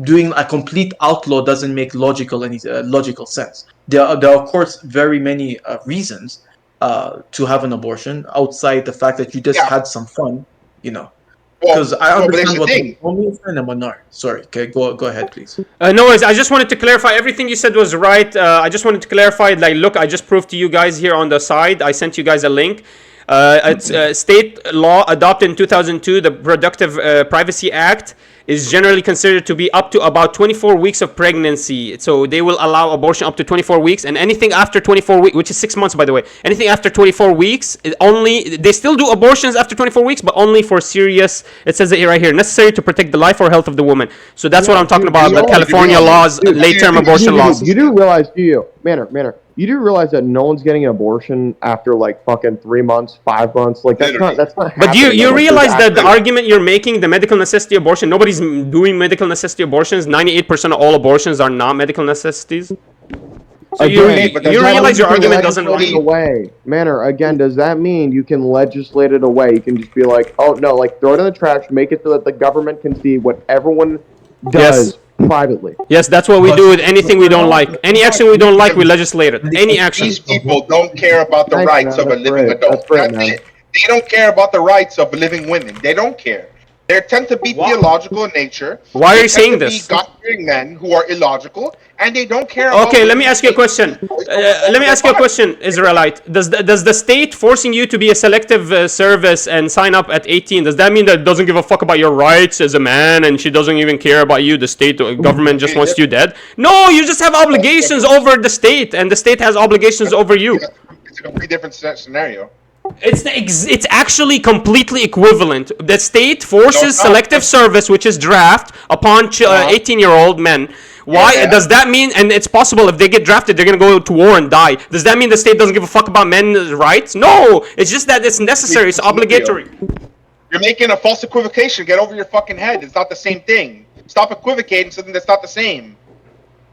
Speaker 5: doing a complete outlaw doesn't make logical sense. There are of course very many reasons to have an abortion outside the fact that you just
Speaker 2: Yeah.
Speaker 5: had some fun, you know.
Speaker 2: Well,
Speaker 5: Because I
Speaker 2: well, but that's
Speaker 5: understand
Speaker 2: the
Speaker 5: what
Speaker 2: thing.
Speaker 5: Tommy is saying and Manar. Sorry, okay, go ahead, please.
Speaker 1: No worries. I just wanted to clarify. Everything you said was right. I just wanted to clarify. Like, look, I just proved to you guys here on the side. I sent you guys a link. It's state law adopted in 2002, the Productive Privacy Act, is generally considered to be up to about 24 weeks of pregnancy. So they will allow abortion up to 24 weeks, and anything after 24 weeks, which is 6 months by the way, anything after 24 weeks, they still do abortions after 24 weeks, but only for serious, it says it right here, necessary to protect the life or health of the woman. So that's what I'm talking about, the California laws, late-term abortion laws.
Speaker 3: You do realize, do you, Manor? You do realize that no one's getting an abortion after like fucking 3 months, 5 months. Like
Speaker 2: Literally.
Speaker 3: that's not.
Speaker 1: But
Speaker 3: happening.
Speaker 1: you
Speaker 3: Like,
Speaker 1: realize that the
Speaker 3: actually-
Speaker 1: argument you're making, the medical necessity abortion, nobody's doing medical necessity abortions. 98% of all abortions are not medical necessities. So you
Speaker 3: Again,
Speaker 2: but
Speaker 1: you
Speaker 2: that's
Speaker 1: realize your
Speaker 2: why we
Speaker 1: argument
Speaker 2: can
Speaker 1: doesn't
Speaker 3: legislate
Speaker 1: work.
Speaker 3: it away. Manor, again, does that mean you can legislate it away? You can just be like, oh no, like throw it in the trash, make it so that the government can see what everyone does privately.
Speaker 1: Yes, that's what we do with anything we don't like. Any action we don't like, we legislate it. Any action.
Speaker 2: These people don't care about the
Speaker 3: Thanks,
Speaker 2: rights
Speaker 3: man.
Speaker 2: of a
Speaker 3: That's
Speaker 2: living
Speaker 3: great.
Speaker 2: adult.
Speaker 3: That's great, man.
Speaker 2: it. They don't care about the rights of living women. They don't care. They tend to be theological in nature.
Speaker 1: Why are
Speaker 2: They
Speaker 1: you
Speaker 2: tend
Speaker 1: saying
Speaker 2: to
Speaker 1: this?
Speaker 2: be God-fearing men who are illogical, and they don't care about.
Speaker 1: Okay, let me ask you a question. Let me ask you a question, Israelite. Does the state forcing you to be a selective service and sign up at 18, does that mean that it doesn't give a fuck about your rights as a man and she doesn't even care about you? The state or government just wants you dead? No, you just have obligations over the state, and the state has obligations over you.
Speaker 2: It's a completely different scenario.
Speaker 1: It's actually completely equivalent. The state forces
Speaker 2: No, it's not.
Speaker 1: selective service, which is draft, upon 18-year-old men. Why
Speaker 2: Yeah.
Speaker 1: does that mean? And it's possible if they get drafted, they're gonna go to war and die. Does that mean the state doesn't give a fuck about men's rights? No, it's just that it's necessary. It's obligatory.
Speaker 2: You're making a false equivocation. Get over your fucking head. It's not the same thing. Stop equivocating something that's not the same.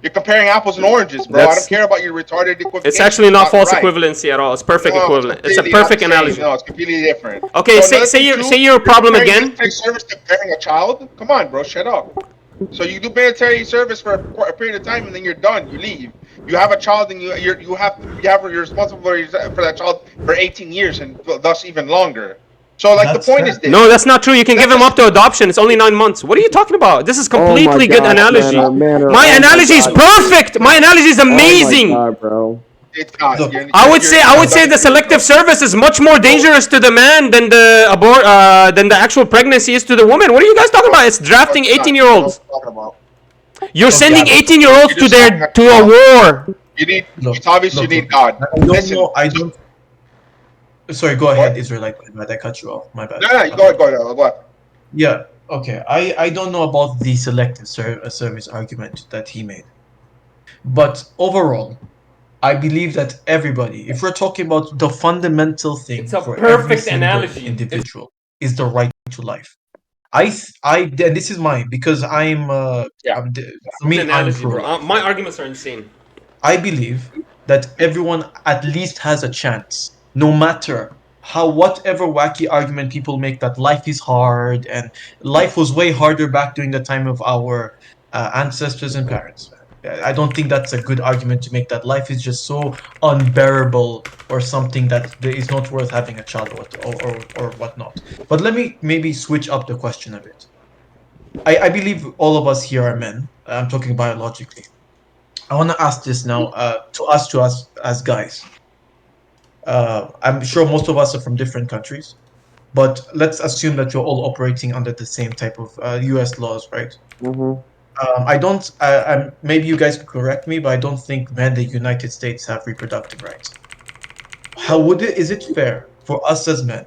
Speaker 2: You're comparing apples and oranges, bro. I
Speaker 1: That's-
Speaker 2: don't care about your retarded equivocation.
Speaker 1: It's actually not false
Speaker 2: right.
Speaker 1: equivalency at all. It's perfect
Speaker 2: No,
Speaker 1: equivalent. It's a
Speaker 2: completely
Speaker 1: perfect
Speaker 2: not the same.
Speaker 1: analogy.
Speaker 2: No, it's completely different.
Speaker 1: Okay,
Speaker 2: So another
Speaker 1: say
Speaker 2: thing, too,
Speaker 1: say your
Speaker 2: you're
Speaker 1: problem
Speaker 2: comparing
Speaker 1: again.
Speaker 2: military service to bearing a child. Come on, bro. Shut up. So you do military service for a period of time, and then you're done. You leave. You have a child, and you're responsible for that child for 18 years, and thus even longer. So like
Speaker 5: That's
Speaker 2: the point
Speaker 5: fair.
Speaker 2: is this.
Speaker 1: No, that's not true. You can give him up to adoption. It's only 9 months. What are you talking about? This is completely
Speaker 3: Oh my
Speaker 1: good
Speaker 3: God,
Speaker 1: analogy.
Speaker 3: Manor,
Speaker 1: My
Speaker 3: oh my
Speaker 1: analogy is
Speaker 3: God.
Speaker 1: perfect. My analogy is
Speaker 3: Oh my
Speaker 1: amazing.
Speaker 3: God, bro.
Speaker 2: It's not.
Speaker 5: Look,
Speaker 1: I would say the selective service is much more dangerous to the man than than the actual pregnancy is to the woman. What are you guys talking about? It's drafting 18-year-olds. You're sending 18-year-olds to a war.
Speaker 2: You need.
Speaker 5: Look,
Speaker 2: It's obvious you
Speaker 5: look,
Speaker 2: need God.
Speaker 5: I don't
Speaker 2: Listen.
Speaker 5: know. I don't. Sorry, go ahead, Israelite. My bad. I cut you off. My bad.
Speaker 2: No, go ahead. What?
Speaker 5: Yeah. Okay. I don't know about the selective service argument that he made, but overall, I believe that everybody, if we're talking about the fundamental thing
Speaker 1: It's a
Speaker 5: for every
Speaker 1: perfect
Speaker 5: single
Speaker 1: analogy.
Speaker 5: individual, is the right to life. And this is mine because
Speaker 2: Yeah.
Speaker 5: for me, I'm
Speaker 1: Analogy, bro.
Speaker 5: pro-life.
Speaker 1: My arguments are insane.
Speaker 5: I believe that everyone at least has a chance, no matter whatever wacky argument people make that life is hard and life was way harder back during the time of our ancestors and parents. I don't think that's a good argument to make that life is just so unbearable or something that is not worth having a child or whatnot. But let me maybe switch up the question a bit. I believe all of us here are men. I'm talking biologically. I want to ask this now to us as guys. I'm sure most of us are from different countries, but let's assume that you're all operating under the same type of U.S. laws, right?
Speaker 3: Mm-hmm.
Speaker 5: I don't. Maybe you guys could correct me, but I don't think men in the United States have reproductive rights. Is it fair for us as men?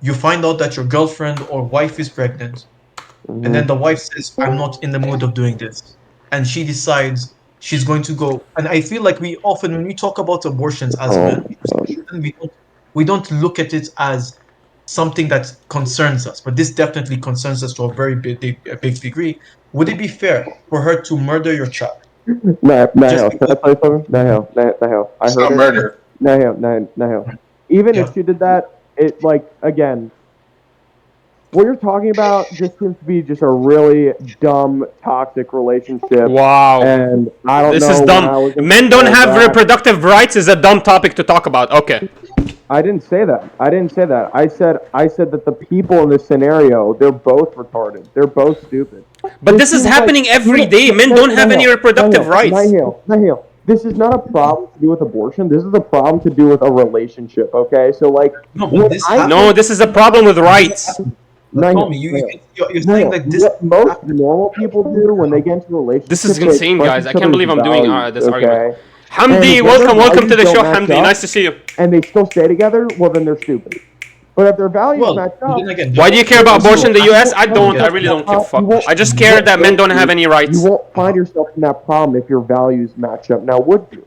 Speaker 5: You find out that your girlfriend or wife is pregnant, and then the wife says, "I'm not in the mood of doing this," and she decides she's going to go. And I feel like we often, when we talk about abortions as men, we don't look at it as something that concerns us, but this definitely concerns us to a very big degree. Would it be fair for her to murder your child?
Speaker 3: Nahil, can I tell you something? Nahil, I
Speaker 2: It's
Speaker 3: heard
Speaker 2: not
Speaker 3: it.
Speaker 2: murder.
Speaker 3: Nahil. Even
Speaker 5: Yeah.
Speaker 3: if she did that, it again, what you're talking about just seems to be just a really dumb, toxic relationship.
Speaker 1: Wow.
Speaker 3: And I don't
Speaker 1: This
Speaker 3: know
Speaker 1: is
Speaker 3: when I was
Speaker 1: dumb. Men don't have
Speaker 3: that.
Speaker 1: reproductive rights is a dumb topic to talk about. Okay.
Speaker 3: I didn't say that. I said that the people in this scenario, they're both retarded. They're both stupid.
Speaker 1: But this is
Speaker 3: seems
Speaker 1: happening
Speaker 3: like-
Speaker 1: every day. Men don't have any reproductive rights.
Speaker 3: Nahil, this is not a problem to do with abortion. This is a problem to do with a relationship. Okay, so like,
Speaker 5: No, but
Speaker 3: when
Speaker 5: this
Speaker 3: I-
Speaker 5: happens.
Speaker 1: No, this is a problem with rights.
Speaker 5: But
Speaker 3: Nahil,
Speaker 5: Tommy, you're
Speaker 3: Nahil,
Speaker 5: saying that this.
Speaker 3: what most normal people do when they get into a relationship.
Speaker 1: This is
Speaker 3: they
Speaker 1: insane,
Speaker 3: express
Speaker 1: guys. I
Speaker 3: each
Speaker 1: can't believe
Speaker 3: other's
Speaker 1: I'm doing
Speaker 3: values,
Speaker 1: this argument.
Speaker 3: And
Speaker 1: Hamdi,
Speaker 3: if
Speaker 1: welcome
Speaker 3: their
Speaker 1: to the
Speaker 3: values
Speaker 1: show,
Speaker 3: don't match
Speaker 1: Hamdi.
Speaker 3: up,
Speaker 1: Nice to see you.
Speaker 3: and they still stay together, well then they're stupid. But if their values
Speaker 5: Well,
Speaker 3: match up,
Speaker 5: then again,
Speaker 1: Why do you care about abortion in the US? I don't. I
Speaker 3: yourself
Speaker 1: really
Speaker 3: in
Speaker 1: don't
Speaker 3: that
Speaker 1: give a fuck.
Speaker 3: you won't-
Speaker 1: I just
Speaker 3: you
Speaker 1: care
Speaker 3: won't
Speaker 1: that men don't
Speaker 3: find-
Speaker 1: have any rights.
Speaker 3: You won't find yourself in that problem if your values match up. Now, would you?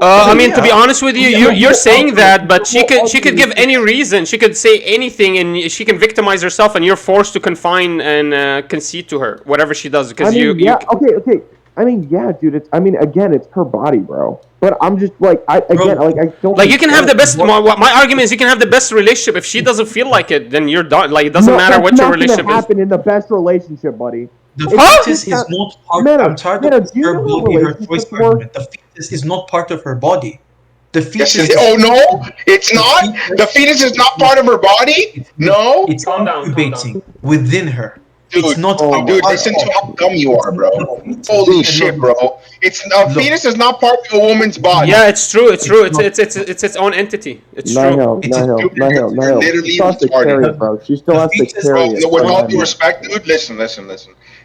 Speaker 1: I mean, to be
Speaker 5: Yeah.
Speaker 1: honest with you, you're saying that, but she could give any reason. She could say anything, and she can victimize herself, and you're forced to confine and concede to her whatever she does because
Speaker 3: okay. I mean, yeah, dude. Again, it's her body, bro. But I'm just like, I don't.
Speaker 1: Like you can have the best. My argument is you can have the best relationship. If she doesn't feel like it, then you're done. Like it doesn't matter what your relationship
Speaker 3: That's not
Speaker 1: is.
Speaker 3: happen in the best relationship, buddy.
Speaker 5: The
Speaker 3: Huh?
Speaker 5: fetus is not part.
Speaker 3: Meta,
Speaker 5: I'm tired
Speaker 3: Meta,
Speaker 5: of this
Speaker 3: do you
Speaker 5: her
Speaker 3: know how
Speaker 5: body, her choice
Speaker 3: relationships work?
Speaker 5: argument. The fetus is not part of her body. The
Speaker 2: Yes,
Speaker 5: fetus.
Speaker 2: oh no, it's not. The fetus is not part of her body. No,
Speaker 5: It's
Speaker 1: Calm down, calm
Speaker 5: incubating within her.
Speaker 2: dude.
Speaker 5: It's not.
Speaker 3: Oh,
Speaker 2: Dude,
Speaker 5: part
Speaker 2: listen
Speaker 5: of-
Speaker 2: to how dumb you are, bro.
Speaker 5: The fetus-
Speaker 2: Holy
Speaker 5: and
Speaker 2: shit,
Speaker 5: look,
Speaker 2: bro. It's a fetus is not part of a woman's body.
Speaker 1: Yeah, it's true. It's true.
Speaker 5: not-
Speaker 1: It's its own entity. It's true.
Speaker 3: Nahil.
Speaker 2: Literally
Speaker 3: She still has to
Speaker 2: retarded.
Speaker 3: carry it, bro. She still
Speaker 5: The
Speaker 3: has to
Speaker 5: fetus-
Speaker 3: carry
Speaker 2: Bro,
Speaker 3: it.
Speaker 2: with all
Speaker 3: man.
Speaker 2: due respect, dude, listen.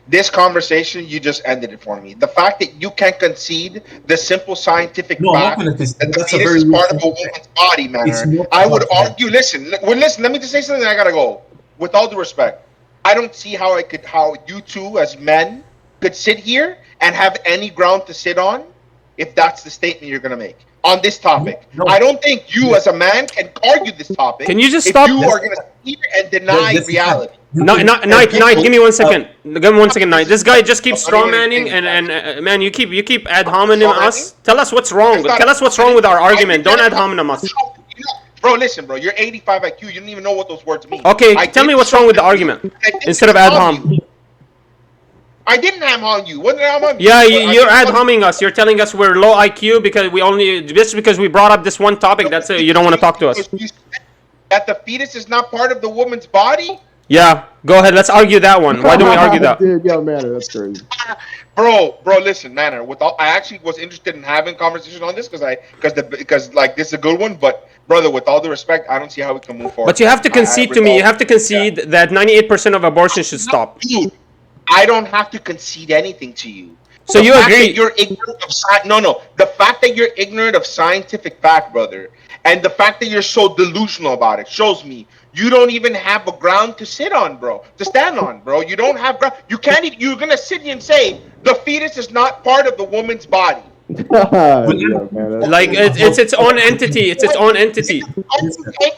Speaker 2: This conversation, you just ended it for me. The fact that you can't concede the simple scientific
Speaker 5: No, I'm not
Speaker 2: fact
Speaker 5: gonna concede.
Speaker 2: that the
Speaker 5: That's a
Speaker 2: fetus
Speaker 5: very
Speaker 2: is part of a
Speaker 5: reasonable
Speaker 2: woman's body,
Speaker 5: It's
Speaker 2: man.
Speaker 5: not
Speaker 2: I would
Speaker 5: part of
Speaker 2: argue. Listen. Let me just say something. I gotta go. With all due respect, I don't see how you two as men could sit here and have any ground to sit on if that's the statement you're gonna make on this topic.
Speaker 5: No.
Speaker 2: I don't think you as a man can argue this topic.
Speaker 1: Can you just
Speaker 2: if
Speaker 1: stop
Speaker 2: you
Speaker 1: this?
Speaker 2: are gonna sit here and deny
Speaker 5: This is
Speaker 2: reality?
Speaker 1: Night, give me 1 second. Give me 1 second, Night. This guy just keeps
Speaker 2: I don't even
Speaker 1: strawmanning,
Speaker 2: think
Speaker 1: and man, you keep ad hominem us. Tell us what's wrong.
Speaker 2: It's not-
Speaker 1: Tell us what's wrong with our argument. Don't ad hominem us.
Speaker 2: Bro, listen, bro. You're 85 IQ. You don't even know what those words mean.
Speaker 1: Okay,
Speaker 2: I
Speaker 1: tell
Speaker 2: did
Speaker 1: me what's wrong with the
Speaker 2: something
Speaker 1: argument
Speaker 2: I didn't
Speaker 1: instead of ad
Speaker 2: harm
Speaker 1: hom.
Speaker 2: you. I didn't ham on you. What did I ham on you?
Speaker 1: Yeah,
Speaker 2: But
Speaker 1: you're
Speaker 2: I
Speaker 1: ad
Speaker 2: didn't-
Speaker 1: homing us. You're telling us we're low IQ because just because we brought up this one topic. That's it. You don't want to talk to us.
Speaker 2: You said that the fetus is not part of the woman's body.
Speaker 1: Yeah, go ahead. Let's argue that one. Why don't we argue that?
Speaker 3: Dude, yo, man, that's crazy.
Speaker 2: Bro, listen, Manor. I actually was interested in having conversation on this because like this is a good one. But brother, with all the respect, I don't see how we can move forward.
Speaker 1: But you have to concede to me. You have to concede that 98% of abortion should stop.
Speaker 2: Dude, I don't have to concede anything to you.
Speaker 1: So
Speaker 2: The
Speaker 1: you
Speaker 2: fact
Speaker 1: agree?
Speaker 2: that you're ignorant of no. The fact that you're ignorant of scientific fact, brother, and the fact that you're so delusional about it shows me you don't even have a ground to sit on, bro. To stand on, bro. You don't have ground. You can't. You're gonna sit here and say the fetus is not part of the woman's body.
Speaker 3: Yeah, man, that's
Speaker 1: Like it's its own entity. It's its own entity.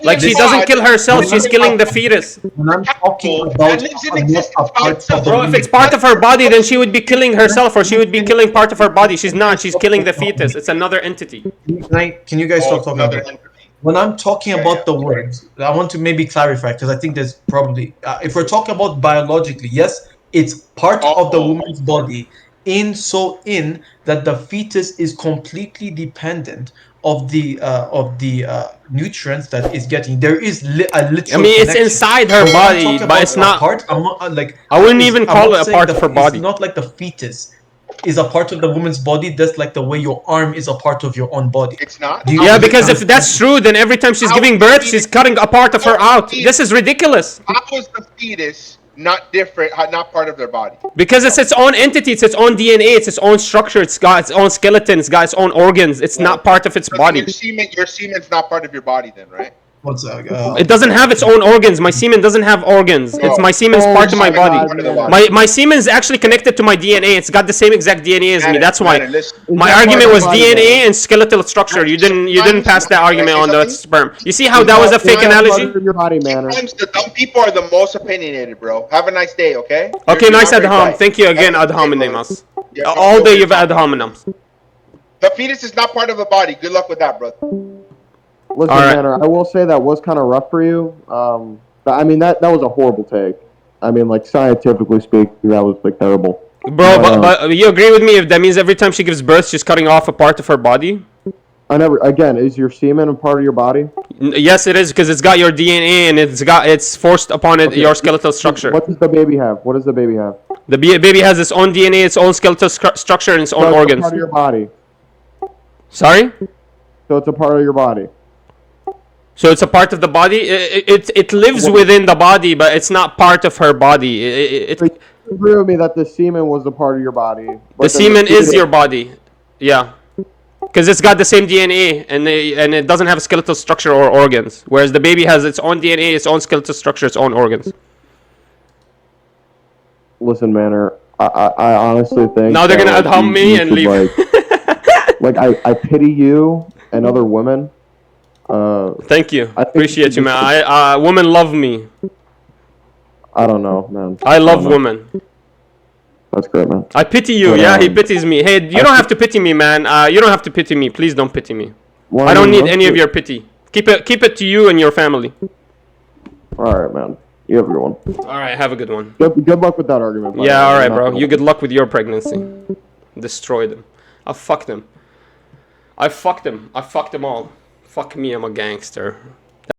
Speaker 1: Like she
Speaker 2: It's
Speaker 1: doesn't kill
Speaker 2: God.
Speaker 1: herself. She's killing the fetus.
Speaker 5: When I'm talking
Speaker 2: That
Speaker 5: about
Speaker 2: lives in
Speaker 5: what
Speaker 2: existence
Speaker 5: are
Speaker 2: by
Speaker 5: parts of
Speaker 2: itself.
Speaker 5: the
Speaker 1: Bro, if it's part of her body, then she would be killing herself, or she would be killing part of her body. She's not. She's killing the fetus. It's another entity.
Speaker 5: Can you guys stop talking
Speaker 2: Another
Speaker 5: about it? When I'm talking about the words, I want to maybe clarify because I think there's probably if we're talking about biologically, yes, it's part of the woman's body in that the fetus is completely dependent of the nutrients that it's getting. There is a literal.
Speaker 1: I mean, it's
Speaker 5: connection.
Speaker 1: inside her
Speaker 5: But when I'm
Speaker 1: body,
Speaker 5: talking
Speaker 1: but
Speaker 5: about
Speaker 1: it's
Speaker 5: a
Speaker 1: not.
Speaker 5: part. I'm not like.
Speaker 1: I wouldn't even
Speaker 5: I'm
Speaker 1: call
Speaker 5: not
Speaker 1: it a
Speaker 5: saying
Speaker 1: part of her body.
Speaker 5: It's not like the fetus is a part of the woman's body. That's like the way your arm is a part of your own body.
Speaker 2: It's not.
Speaker 1: Yeah, because if that's true, then every time she's giving birth, she's cutting a part of her out. This is ridiculous.
Speaker 2: How is the fetus not different? Not part of their body?
Speaker 1: Because it's its own entity, it's its own DNA, it's its own structure, it's got its own skeleton, it's got its own organs. It's not part of its body.
Speaker 2: Your semen's not part of your body, then, right?
Speaker 5: What's that?
Speaker 1: It doesn't have its own organs. My semen doesn't have organs. It's my semen's part of my body. My semen's actually connected to my DNA. It's got the same exact DNA as me. That's why my argument was DNA and skeletal structure. You didn't pass that argument on the sperm. You see how that was a fake analogy?
Speaker 3: Your body, man.
Speaker 2: Sometimes the dumb people are the most opinionated, bro. Have a nice day, okay?
Speaker 1: Okay,
Speaker 2: You're
Speaker 1: nice
Speaker 2: not very
Speaker 1: Adham.
Speaker 2: bright.
Speaker 1: Thank you again,
Speaker 2: Have a
Speaker 1: Adham
Speaker 2: good day,
Speaker 1: Nemas.
Speaker 2: Yeah,
Speaker 1: All day you've
Speaker 2: brother.
Speaker 1: Adhaminams.
Speaker 2: The fetus is not part of the body. Good luck with that, brother.
Speaker 3: Listen,
Speaker 1: All right.
Speaker 3: Tanner, I will say that was kind of rough for you. But I mean, that was a horrible take. I mean, like, scientifically speaking, that was, like, terrible.
Speaker 1: Bro, but you agree with me if that means every time she gives birth, she's cutting off a part of her body?
Speaker 3: Again, is your semen a part of your body?
Speaker 1: Yes, it is, because it's got your DNA and it's forced upon it your skeletal structure.
Speaker 3: What does the baby have? What does the baby have?
Speaker 1: The baby has its own DNA, its own skeletal structure, and its own
Speaker 3: So it's
Speaker 1: organs.
Speaker 3: a part of your body.
Speaker 1: Sorry?
Speaker 3: So it's a part of your body.
Speaker 1: So it's a part of the body? It lives within the body, but it's not part of her body.
Speaker 3: So you agree with me that the semen was a part of your body?
Speaker 1: The
Speaker 3: but then
Speaker 1: semen is
Speaker 3: fetus-
Speaker 1: your body. Yeah. Because it's got the same DNA and it doesn't have skeletal structure or organs. Whereas the baby has its own DNA, its own skeletal structure, its own organs.
Speaker 3: Listen, Manor, I honestly think...
Speaker 1: Now they're
Speaker 3: that,
Speaker 1: gonna
Speaker 3: like,
Speaker 1: adhum
Speaker 3: you-
Speaker 1: me
Speaker 3: you
Speaker 1: and
Speaker 3: should,
Speaker 1: leave.
Speaker 3: Like, I pity you and other women.
Speaker 1: Thank you.
Speaker 3: I think
Speaker 1: Appreciate you,
Speaker 3: you
Speaker 1: man. Women love me.
Speaker 3: I don't know, man.
Speaker 1: I love
Speaker 3: don't know.
Speaker 1: women.
Speaker 3: That's great, man.
Speaker 1: I pity you.
Speaker 3: But,
Speaker 1: Yeah, he pities me. Hey, you don't have to pity me, man. You don't have to pity me. Please don't pity me.
Speaker 3: Well,
Speaker 1: I don't
Speaker 3: mean,
Speaker 1: need any of your pity. Keep it to you and your family.
Speaker 3: All right, man. You have a good one.
Speaker 1: All right, have a good one.
Speaker 3: Good luck with that argument. by the
Speaker 1: Yeah,
Speaker 3: way.
Speaker 1: all right,
Speaker 3: Not
Speaker 1: bro.
Speaker 3: gonna-
Speaker 1: You good luck with your pregnancy. Destroy them. I fucked them. I fucked them all. Fuck me, I'm a gangster.